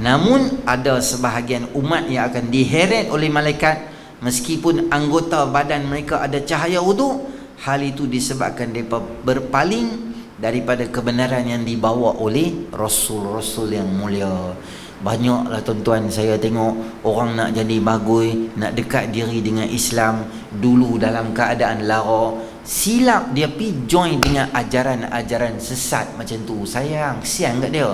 namun ada sebahagian umat yang akan diheret oleh malaikat meskipun anggota badan mereka ada cahaya wuduk. Hal itu disebabkan mereka berpaling daripada kebenaran yang dibawa oleh Rasul-Rasul yang mulia. Banyaklah tuan-tuan saya tengok orang nak jadi bagui, nak dekat diri dengan Islam, dulu dalam keadaan lara, silap dia pi join dengan ajaran-ajaran sesat macam tu. Sayang, kesian kat dia.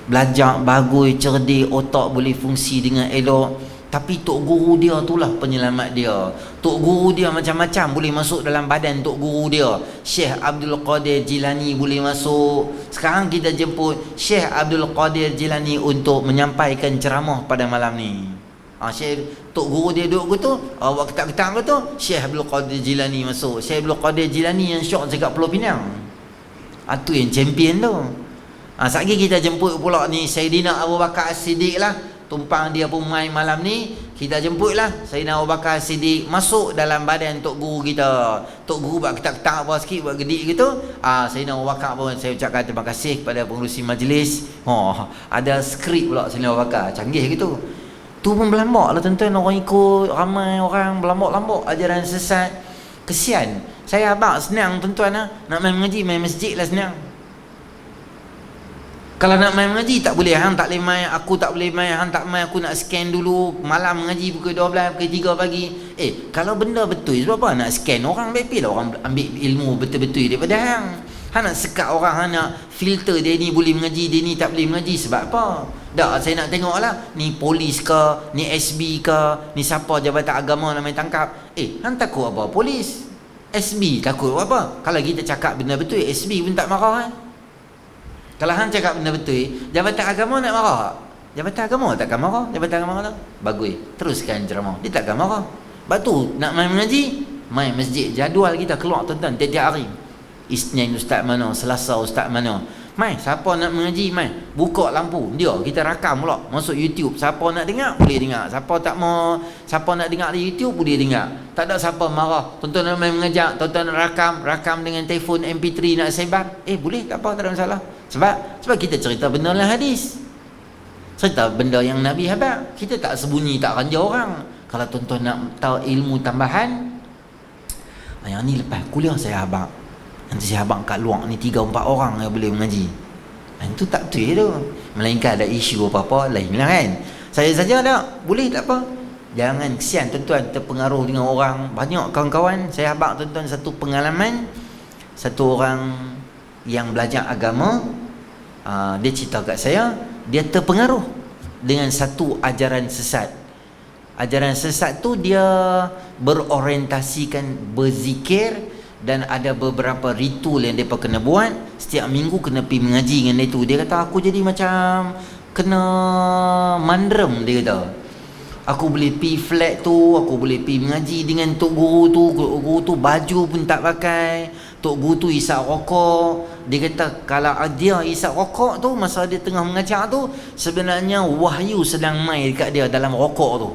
Belajar bagui, cerdik, otak boleh fungsi dengan elok, tapi tok guru dia itulah penyelamat dia. Tok guru dia macam-macam boleh masuk dalam badan tok guru dia. Syekh Abdul Qadir Jilani boleh masuk. Sekarang kita jemput Syekh Abdul Qadir Jilani untuk menyampaikan ceramah pada malam ni. Syekh tok guru dia duduk gitu, waktu ketak-ketak gitu, Syekh Abdul Qadir Jilani masuk. Syekh Abdul Qadir Jilani yang syok cakap Pulau Pinang. Itu yang champion tu. Sekali kita jemput pula ni Sayyidina Abu Bakar As-Siddiq lah. Tumpang dia pun main malam ni, kita jemputlah Sayyidina Abu Bakar Siddiq masuk dalam badan tok guru kita. Tok guru buat ketak-ketak apa sikit, buat gedik gitu. Sayyidina Abu Bakar pun saya ucapkan terima kasih kepada pengurusi majlis. Ada skrip pula Sayyidina Abu Bakar, canggih gitu. Tu pun berlambak lah tuan-tuan, orang ikut, ramai orang berlambak-lambak ajaran sesat. Kesian. Saya abang senang tuan-tuan lah. Nak main mengaji, main masjid lah senang. Kalau nak main mengaji tak boleh, hang tak boleh main, aku tak boleh main, hang tak main, aku nak scan dulu malam mengaji pukul 12, pukul 3 pagi. Kalau benda betul, sebab apa nak scan orang? Betul lah orang ambil ilmu betul-betul daripada hang. Hang nak sekat orang, hang nak filter dia ni boleh mengaji, dia ni tak boleh mengaji. Sebab apa? Tak, saya nak tengok lah, ni polis ke, ni SB ke, ni siapa jabatan agama nak main tangkap. Hang takut apa? Polis, SB takut apa? Kalau kita cakap benda betul, SB pun tak marah kan? Kalau hang cakap benda betul, jabatan agama nak marah tak? Jabatan agama takkan marah. Jabatan agama tak? Bagus, teruskan ceramah. Dia takkan marah. Sebab tu nak main mengaji, main masjid. Jadual kita keluar tuan-tuan tiap-tiap hari. Isnin ustaz mana, Selasa ustaz mana. Mai, siapa nak mengaji, mai. Buka lampu, dia kita rakam pula masuk YouTube. Siapa nak dengar boleh dengar. Siapa tak mau, siapa nak dengar di YouTube boleh dengar. Tak ada siapa marah. Tuan-tuan nak main mengajak, tuan-tuan nak rakam dengan telefon MP3 nak sebar. Boleh, tak apa, tak ada masalah. Sebab kita cerita benda dalam hadis. Cerita benda yang Nabi habaq. Kita tak sembunyi, tak ranja orang. Kalau tuan-tuan nak tahu ilmu tambahan, yang ni lepas kuliah saya habaq. Nanti saya abang kat luar ni 3-4 orang yang boleh mengaji. Itu tak betul tu. Melainkan ada isu apa-apa lain lah kan. Saya saja tak boleh, tak apa. Jangan kesian tuan-tuan terpengaruh dengan orang. Banyak kawan-kawan saya abang tuan-tuan satu pengalaman. Satu orang yang belajar agama, dia cerita kat saya, dia terpengaruh dengan satu ajaran sesat. Ajaran sesat tu dia berorientasikan berzikir, dan ada beberapa ritual yang mereka kena buat. Setiap minggu kena pergi mengaji dengan dia tu. Dia kata aku jadi macam kena mandrem. Dia kata aku boleh pergi flat tu, aku boleh pergi mengaji dengan tok guru tu. Guru tu baju pun tak pakai, tok guru tu isap rokok. Dia kata kalau dia isap rokok tu, masa dia tengah mengajar tu, sebenarnya wahyu sedang main dekat dia dalam rokok tu.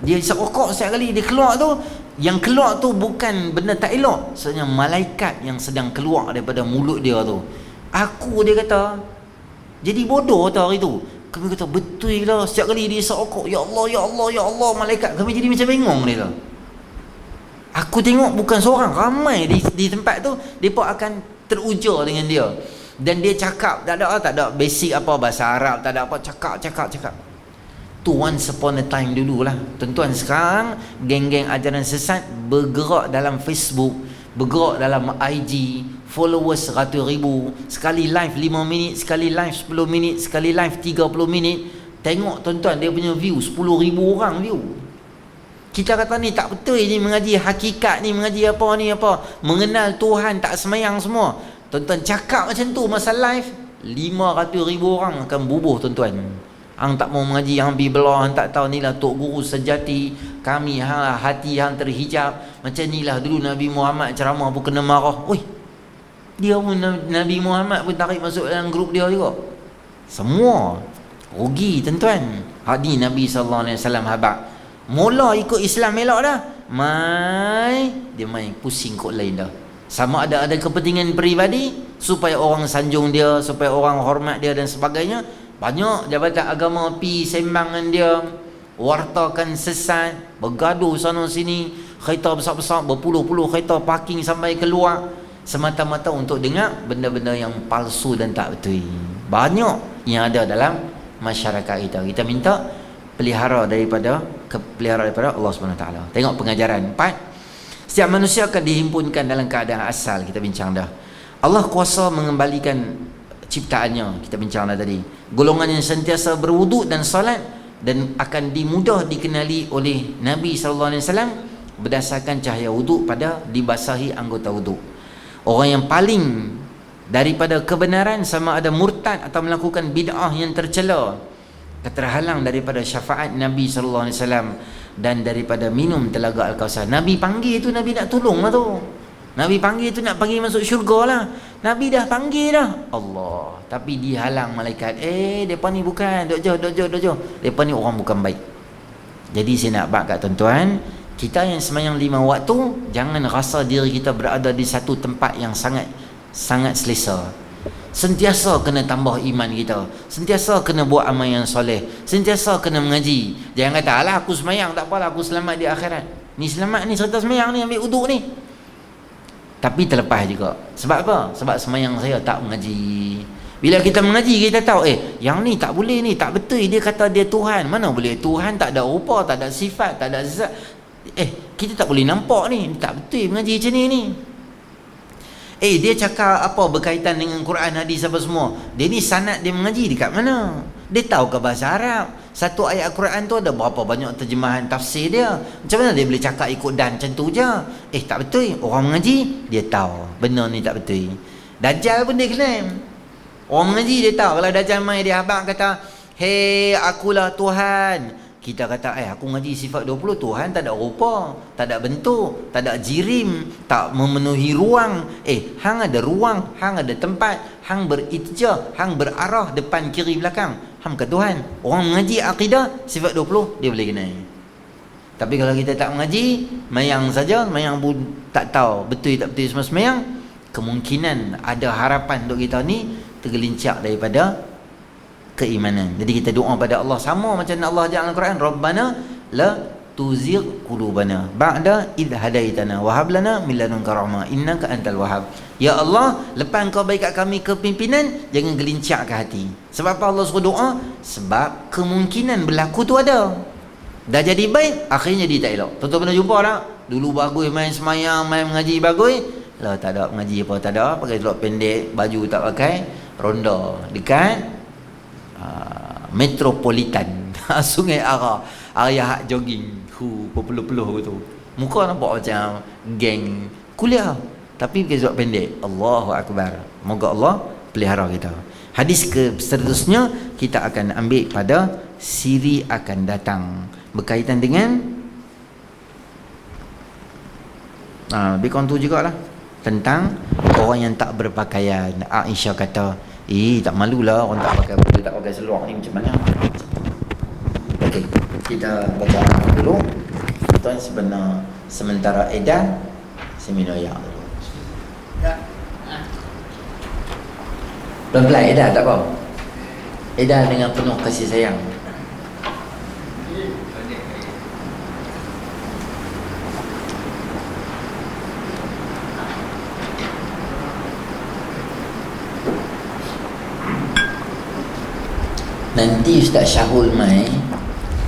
Dia isap rokok setiap kali dia keluar tu, Yang keluar tu bukan benda tak elok, sebenarnya malaikat yang sedang keluar daripada mulut dia tu. Aku, dia kata, jadi bodoh tau hari tu. Kami kata betul lah, setiap kali dia isap rokok, ya Allah, ya Allah, ya Allah, malaikat. Kami jadi macam bengong dia tu. Aku tengok bukan seorang, ramai di tempat tu. Mereka akan teruja dengan dia. Dan dia cakap, tak ada basic apa bahasa Arab, tak ada apa, cakap. Tu once upon a time dululah. Tuan-tuan, sekarang geng-geng ajaran sesat bergerak dalam Facebook, bergerak dalam IG, followers ratus ribu, sekali live 5 minit, sekali live 10 minit, sekali live 30 minit. Tengok tuan-tuan, dia punya view 10,000 orang view. Kita kata ni tak betul, ni mengaji hakikat, ni mengaji apa, mengenal Tuhan, tak semayang semua. Tuan-tuan cakap macam tu masa live, 500,000 orang akan bubuh tuan-tuan. Hang tak mau mengaji, hang pergi belah, hang tak tahu ni lah tok guru sejati. Kami hang lah hati hang terhijab. Macam ni lah dulu Nabi Muhammad ceramah pun kena marah. Oi, dia pun Nabi Muhammad pun tarik masuk dalam grup dia juga. Semua rugi tuan-tuan. Hadi Nabi SAW habaq. Mula ikut Islam elok dah, dia main pusing kot lain dah. Sama ada kepentingan peribadi, supaya orang sanjung dia, supaya orang hormat dia dan sebagainya. Banyak jabatan agama pi sembang dengan dia, wartakan sesat, bergaduh sana sini, kereta besar-besar, berpuluh-puluh kereta parking sampai keluar, semata-mata untuk dengar benda-benda yang palsu dan tak betul. Banyak yang ada dalam masyarakat kita. Kita minta pelihara daripada Allah SWT. Tengok pengajaran 4. Setiap manusia akan dihimpunkan dalam keadaan asal. Kita bincang dah. Allah kuasa mengembalikan ciptaannya. Kita bincang dah tadi. Golongan yang sentiasa berwuduk dan salat, dan akan dimudah dikenali oleh Nabi SAW berdasarkan cahaya wuduk pada dibasahi anggota wuduk. Orang yang paling daripada kebenaran, sama ada murtad atau melakukan bid'ah yang tercela, terhalang daripada syafaat Nabi SAW dan daripada minum telaga Al-Kausar. Nabi panggil tu, Nabi nak tolong lah tu. Nabi panggil tu nak panggil masuk syurga lah. Nabi dah panggil dah Allah, tapi dihalang malaikat. Depa ni bukan, dok jauh. Depa ni orang bukan baik. Jadi saya nak bak kat tuan-tuan, kita yang sembahyang 5 waktu, jangan rasa diri kita berada di satu tempat yang sangat selesa. Sentiasa kena tambah iman kita, sentiasa kena buat amal yang soleh, sentiasa kena mengaji. Jangan kata, alah aku semayang tak apalah, aku selamat di akhirat. Ni selamat ni serta semayang ni, ambil uduk ni, tapi terlepas juga. Sebab apa? Sebab semayang saya tak mengaji. Bila kita mengaji, kita tahu yang ni tak boleh, ni tak betul. Dia kata dia Tuhan. Mana boleh? Tuhan tak ada rupa, tak ada sifat, tak ada zat. Kita tak boleh nampak ni, tak betul mengaji macam ni. Dia cakap apa berkaitan dengan Quran, hadis apa semua. Dia ni sanad dia mengaji dekat mana? Dia tahu ke bahasa Arab? Satu ayat Quran tu ada berapa banyak terjemahan tafsir dia? Macam mana dia boleh cakap ikut dan macam tu je? Tak betul. Orang mengaji, dia tahu benda ni tak betul. Dajjal pun dia claim. Orang mengaji dia tahu. Kalau Dajjal mai dia habaq kata, "Hei, akulah Tuhan." Kita kata, aku ngaji sifat 20, Tuhan tak ada rupa, tak ada bentuk, tak ada jirim, tak memenuhi ruang. Hang ada ruang, hang ada tempat, hang beritijah, hang berarah depan kiri belakang. Hang ke Tuhan. Orang mengaji akidah sifat 20 dia boleh kenal. Tapi kalau kita tak mengaji, mayang saja, mayang pun tak tahu betul tak betul semua semayang, kemungkinan ada harapan untuk kita ni tergelincir daripada keimanan. Jadi kita doa pada Allah sama macam Allah jalan Al-Quran, Rabbana la tuzigh qulubana ba'da idh hadaitana wa hab lana min ladunka rahmah innaka antal wahhab. Ya Allah, lepas Engkau bagi kat kami kepimpinan, jangan gelincirkan hati. Sebab apa Allah suruh doa? Sebab kemungkinan berlaku tu ada. Dah jadi baik, akhirnya jadi tak elok. Tuan-tuan pernah jumpa tak? Dulu bagus main semayang, main mengaji bagus. Lah tak ada mengaji apa, tak ada, pakai celok pendek, baju tak pakai, ronda dekat Metropolitan Sungai Ara, area hak jogging berpeluh-peluh tu. Muka nampak macam geng kuliah, tapi pakai sebab pendek. Allahu Akbar. Moga Allah pelihara kita. Hadis ke seterusnya kita akan ambil pada siri akan datang, berkaitan dengan lebih kurang tu jugalah, tentang orang yang tak berpakaian. Aisyah kata, tak malulah orang tak pakai baju, tak pakai seluar ni macam mana? Okey, kita baca dulu. Tuan sebenar Sementara edan saya minum air dulu. Pelan-pelan edan tak apa. Edan dengan penuh kasih sayang. Nanti Ustaz Syahul mai,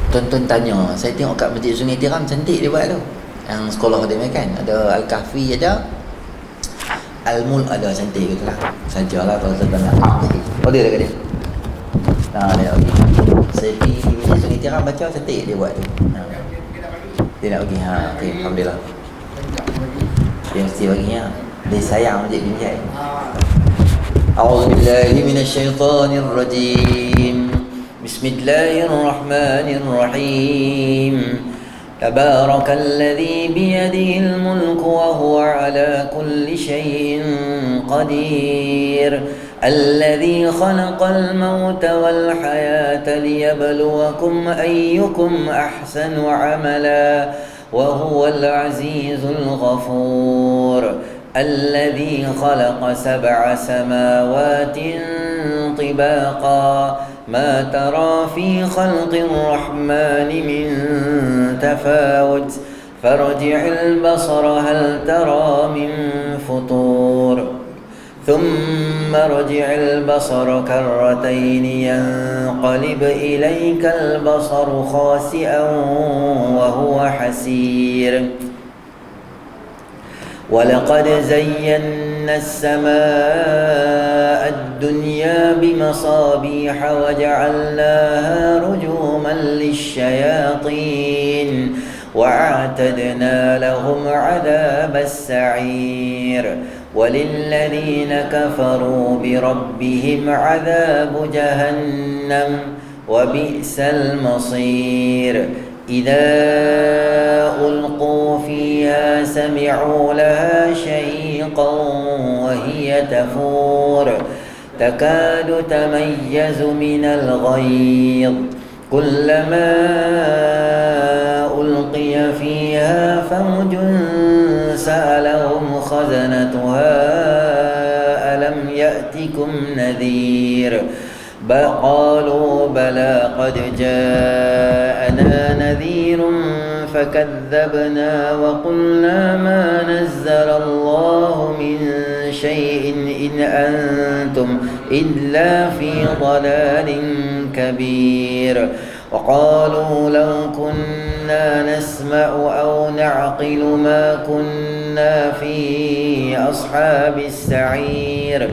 tuan-tuan tanya, saya tengok kat Masjid Sungai Tiram cantik dia buat tu. Yang sekolah dia mai kan, ada Al-Kahfi ada, Al-Mul ada, cantik gitu lah. Sajalah kalau tuan-tuan nak. Oh dia dekat dia. Nah dia okey. Saya pergi Masjid Sungai Tiram baca, cantik dia buat tu. Dia nak pergi. Okey, alhamdulillah. Dia mesti bagi ya. Dia sayang Masjid Binjai. A'udzu billahi minasyaitonir rajim. بسم الله الرحمن الرحيم تبارك الذي بيده الملك وهو على كل شيء قدير الذي خلق الموت والحياة ليبلوكم أيكم أحسن عملا وهو العزيز الغفور الذي خلق 7 سماوات طباقا ما ترى في خلق الرحمن من تفاوت فارجع البصر هل ترى من فطور ثم ارجع البصر كرتين ينقلب إليك البصر خاسئا وهو حسير ولقد زينا السماء الدنيا بمصابيح وجعلناها رجوما للشياطين وأعتدنا لهم عذاب السعير وللذين كفروا بربهم عذاب جهنم وبئس المصير إذا ألقوا فيها سمعوا لها شهيقا وهي تفور تكاد تميز من الغيظ كلما ألقي فيها فوج سألهم خزنتها ألم يأتكم نذير قالوا بلى قد جاءنا نذير فكذبنا وقلنا ما نزل الله من شيء إن أنتم إلا في ضلال كبير وقالوا لو كنا نسمع أو نعقل ما كنا في أصحاب السعير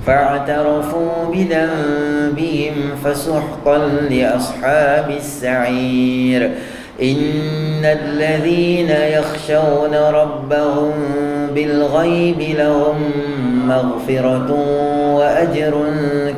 فاعترفوا بذنبهم فسحقا لأصحاب السعير إن الذين يخشون ربهم بالغيب لهم مغفرة وأجر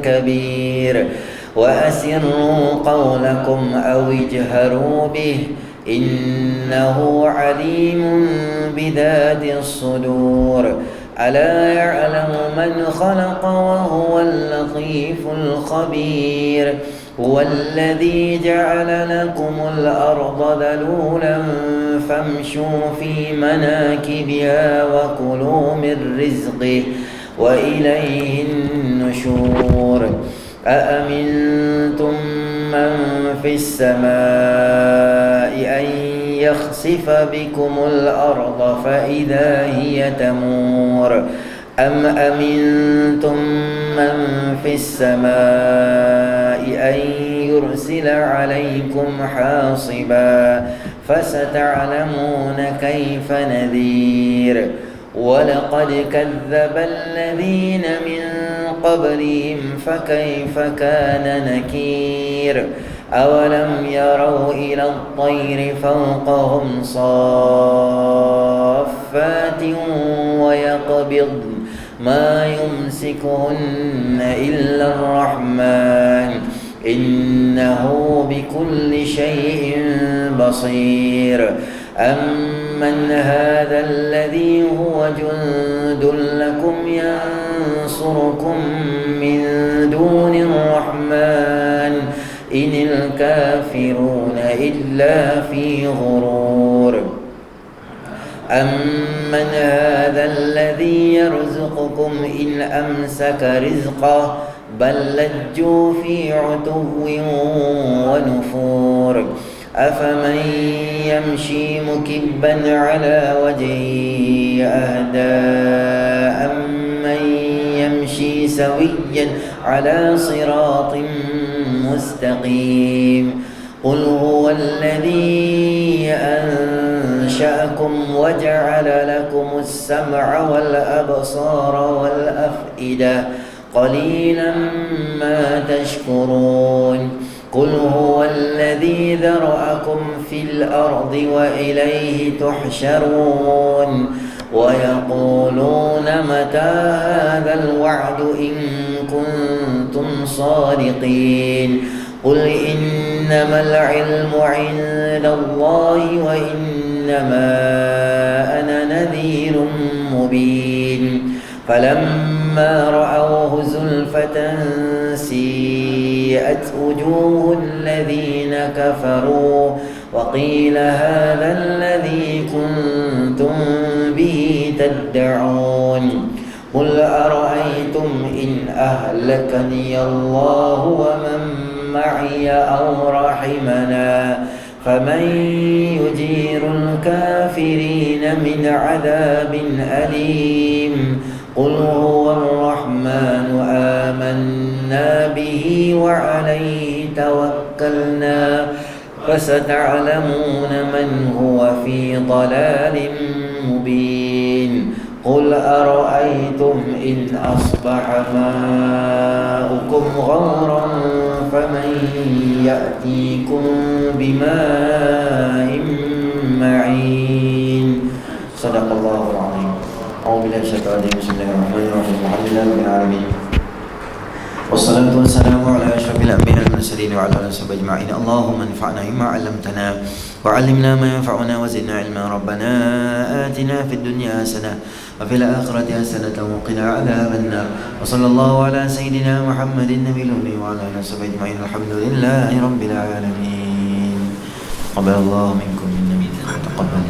كبير وأسروا قولكم أو اجهروا به إنه عليم بذات الصدور ألا يعلم من خلق وهو اللطيف الخبير هو الذي جعل لكم الأرض ذلولا فامشوا في مناكبها وكلوا من رزقه وإليه النشور أأمنتم من في السماء أن يخسف بكم الأرض فإذا هي تمور أم أمنتم من في السماء أن يرسل عليكم حاصبا فستعلمون كيف نذير ولقد كذب الذين من قبلهم فكيف كان نكير أولم يروا إلى الطير فوقهم صافات ويقبض ما يمسكهن إلا الرحمن إنه بكل شيء بصير أمن هذا الذي هو جند لكم ينصركم من دون الرحمن إن الكافرون إلا في غرور أمن هذا الذي يرزقكم إن أمسك رزقه بل لجوا في عتو ونفور أفمن يمشي مكبا على وجهه أهدى أمن يمشي سويا على صراط مستقيم قل هو الذي أنشأكم وجعل لكم السمع والأبصار والأفئدة قليلا ما تشكرون قل هو الذي ذرأكم في الأرض وإليه تحشرون ويقولون متى هذا الوعد إن كنتم صادقين قل إنما العلم عند الله وإنما أنا نذير مبين فلما رأوه زلفة سيئت وجوه الذين كفروا وقيل هذا الذي كنتم به تدعون قل أرأيتم إن أهلكني الله ومن معي أو رحمنا فمن يجير الكافرين من عذاب أليم قل هو الرحمن آمنا به وعليه توكلنا فستعلمون من هو في ضلال مبين قل أرأيتم إن أصبح ماؤكم غورا فمن يأتيكم بماء معين صدق الله العظيم أعوذ بالله من الشيطان الرجيم بسم الله الرحمن الرحيم الحمد لله رب العالمين والصلاة والسلام على أشرف الأنبياء والمرسلين وعلى آله وصحبه أجمعين اللهم انفعنا بما علمتنا وعلمنا ما ينفعنا وزدنا علما ربنا آتنا في الدنيا حسنة وفي الآخرة حسنة وقنا عذاب النار وصلى الله على سيدنا محمد النبي الأمي وعلى آله وصحبه أجمعين الحمد لله رب العالمين قبل الله منكم من نبي تقبل